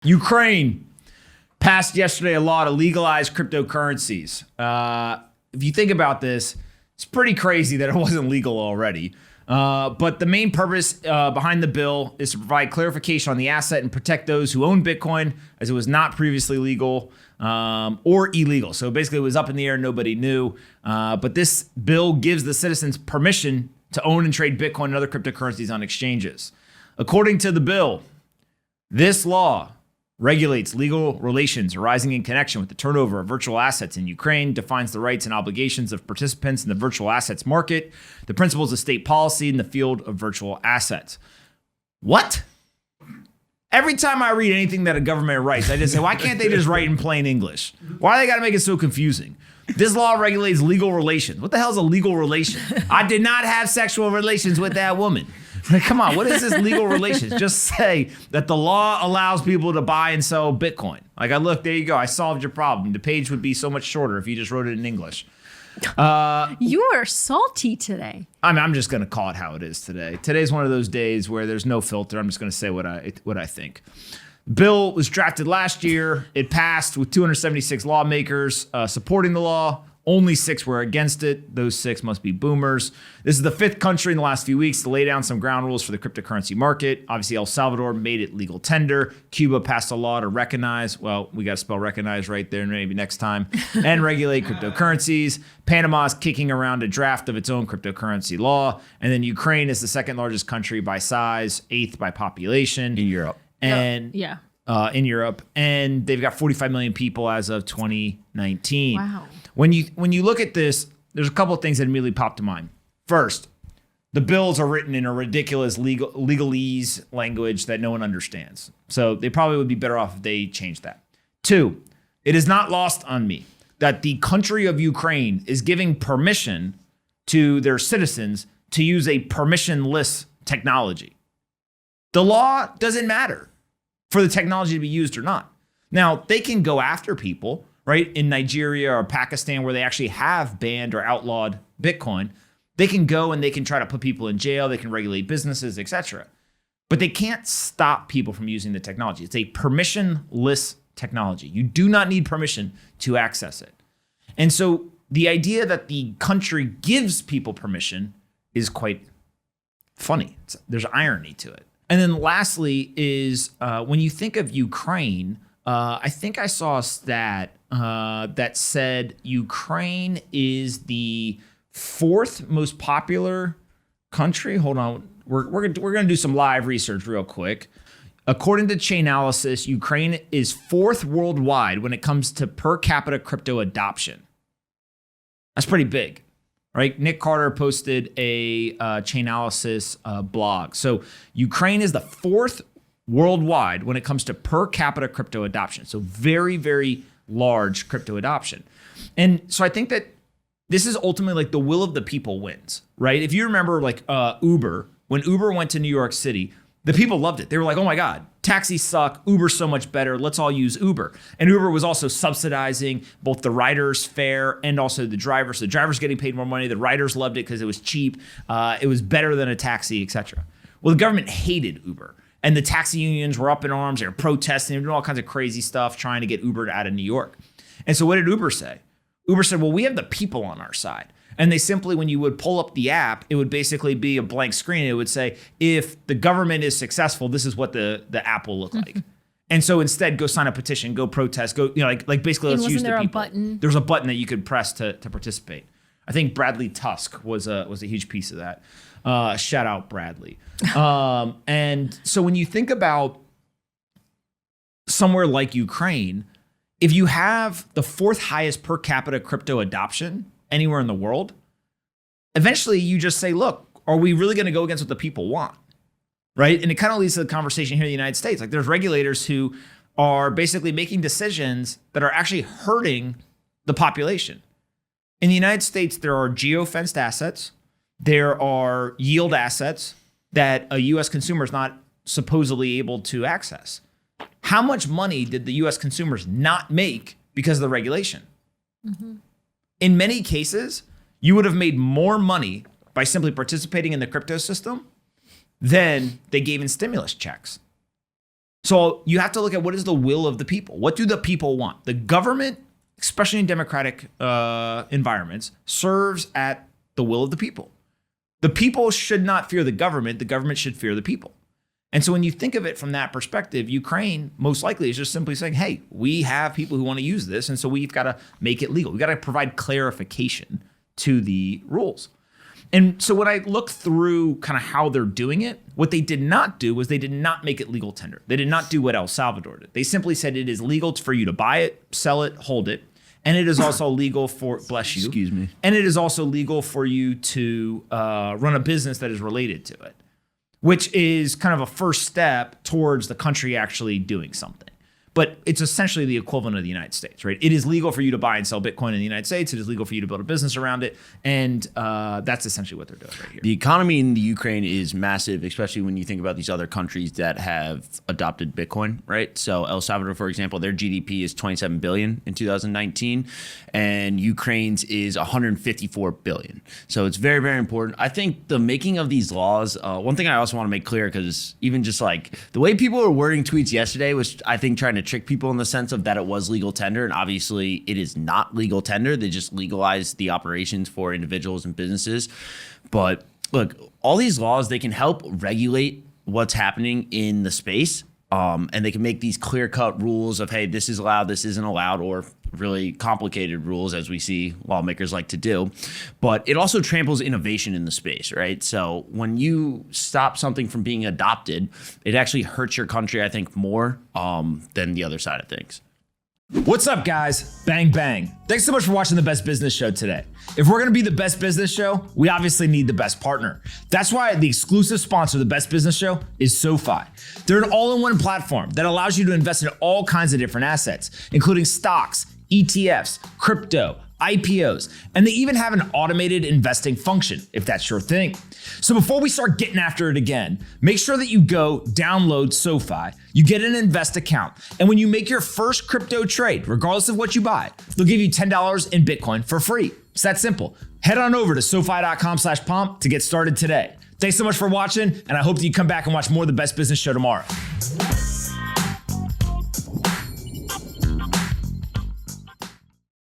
Ukraine passed yesterday a law to legalize cryptocurrencies. If you think about this, it's pretty crazy that it wasn't legal already. But the main purpose behind the bill is to provide clarification on the asset and protect those who own Bitcoin, as it was not previously legal or illegal. So basically it was up in the air, nobody knew. But this bill gives the citizens permission to own and trade Bitcoin and other cryptocurrencies on exchanges. According to the bill, this law regulates legal relations arising in connection with the turnover of virtual assets in Ukraine, defines the rights and obligations of participants in the virtual assets market, the principles of state policy in the field of virtual assets. What? Every time I read anything that a government writes, I just say, why can't they just write in plain English? Why do they got to make it so confusing? This law regulates legal relations. What the hell is a legal relation? I did not have sexual relations with that woman. Like, come on, what is this legal relations? Just say that the law allows people to buy and sell Bitcoin. Like, look, there you go. I solved your problem. The page would be so much shorter if you just wrote it in English. You are salty today. I'm just going to call it how it is today. Today's one of those days where there's no filter. I'm just going to say what I think. Bill was drafted last year. It passed with 276 lawmakers supporting the law. Only 6 were against it. Those 6 must be boomers. This is the 5th country in the last few weeks to lay down some ground rules for the cryptocurrency market. Obviously, El Salvador made it legal tender. Cuba passed a law to recognize, well, we got to spell recognize right there maybe next time, and regulate cryptocurrencies. Panama's kicking around a draft of its own cryptocurrency law. And then Ukraine is the 2nd largest country by size, 8th by population. In Europe. And yeah. In Europe, and they've got 45 million people as of 2019. Wow. When you look at this, there's a couple of things that immediately pop to mind. First, the bills are written in a ridiculous legalese language that no one understands. So they probably would be better off if they changed that. 2, it is not lost on me that the country of Ukraine is giving permission to their citizens to use a permissionless technology. The law doesn't matter for the technology to be used or not. Now, they can go after people, right? In Nigeria or Pakistan, where they actually have banned or outlawed Bitcoin, they can go and they can try to put people in jail, they can regulate businesses, etc. But they can't stop people from using the technology. It's a permissionless technology. You do not need permission to access it. And so the idea that the country gives people permission is quite funny. There's irony to it. And then lastly is when you think of Ukraine, I think I saw a stat that said Ukraine is the 4th most popular country. Hold on, we're gonna do some live research real quick. According to Chainalysis, Ukraine is 4th worldwide when it comes to per capita crypto adoption. That's pretty big. Right, Nick Carter posted a Chainalysis blog. So Ukraine is the 4th worldwide when it comes to per capita crypto adoption. So very, very large crypto adoption. And so I think that this is ultimately like the will of the people wins, right? If you remember like Uber, when Uber went to New York City, the people loved it. They were like, oh my God, taxis suck. Uber's so much better. Let's all use Uber. And Uber was also subsidizing both the riders' fare and also the drivers. So the drivers getting paid more money. The riders loved it because it was cheap. It was better than a taxi, etc. Well, the government hated Uber. And the taxi unions were up in arms. They were protesting. They were doing all kinds of crazy stuff trying to get Uber out of New York. And so what did Uber say? Uber said, well, we have the people on our side. And they simply, when you would pull up the app, it would basically be a blank screen. It would say, if the government is successful, this is what the app will look like. And so instead, go sign a petition, go protest, go, like basically let's use the people. There's a button that you could press to participate. I think Bradley Tusk was a huge piece of that. Shout out Bradley. And so when you think about somewhere like Ukraine, if you have the 4th highest per capita crypto adoption anywhere in the world, eventually you just say, look, are we really going to go against what the people want? Right? And it kind of leads to the conversation here in the United States. Like there's regulators who are basically making decisions that are actually hurting the population. In the United States, there are geo-fenced assets. There are yield assets that a U.S. consumer is not supposedly able to access. How much money did the U.S. consumers not make because of the regulation? Mm-hmm. In many cases, you would have made more money by simply participating in the crypto system than they gave in stimulus checks. So you have to look at what is the will of the people. What do the people want? The government, especially in democratic environments, serves at the will of the people. The people should not fear the government should fear the people. And so when you think of it from that perspective, Ukraine most likely is just simply saying, hey, we have people who want to use this, and so we've got to make it legal. We've got to provide clarification to the rules. And so when I look through kind of how they're doing it, what they did not do was they did not make it legal tender. They did not do what El Salvador did. They simply said it is legal for you to buy it, sell it, hold it. And it is also legal for, bless you. Excuse me. And it is also legal for you to run a business that is related to it, which is kind of a first step towards the country actually doing something. But it's essentially the equivalent of the United States, right? It is legal for you to buy and sell Bitcoin in the United States. It is legal for you to build a business around it. And that's essentially what they're doing right here. The economy in the Ukraine is massive, especially when you think about these other countries that have adopted Bitcoin, right? So El Salvador, for example, their GDP is 27 billion in 2019, and Ukraine's is 154 billion. So it's very, very important. I think the making of these laws, one thing I also want to make clear, because even just like the way people were wording tweets yesterday was, I think, trying to trick people in the sense of that it was legal tender, and obviously it is not legal tender. They just legalized the operations for individuals and businesses. But look, all these laws, they can help regulate what's happening in the space, and they can make these clear-cut rules of, hey, this is allowed, this isn't allowed, or really complicated rules, as we see lawmakers like to do. But it also tramples innovation in the space, right? So when you stop something from being adopted, it actually hurts your country, I think, more than the other side of things. What's up, guys? Bang, bang. Thanks so much for watching the Best Business Show today. If we're going to be the best business show, we obviously need the best partner. That's why the exclusive sponsor of the Best Business Show is SoFi. They're an all-in-one platform that allows you to invest in all kinds of different assets, including stocks, ETFs, crypto, IPOs, and they even have an automated investing function, if that's your thing. So before we start getting after it again, make sure that you go download SoFi, you get an invest account, and when you make your first crypto trade, regardless of what you buy, they'll give you $10 in Bitcoin for free. It's that simple. Head on over to SoFi.com/pomp to get started today. Thanks so much for watching, and I hope that you come back and watch more of the Best Business Show tomorrow.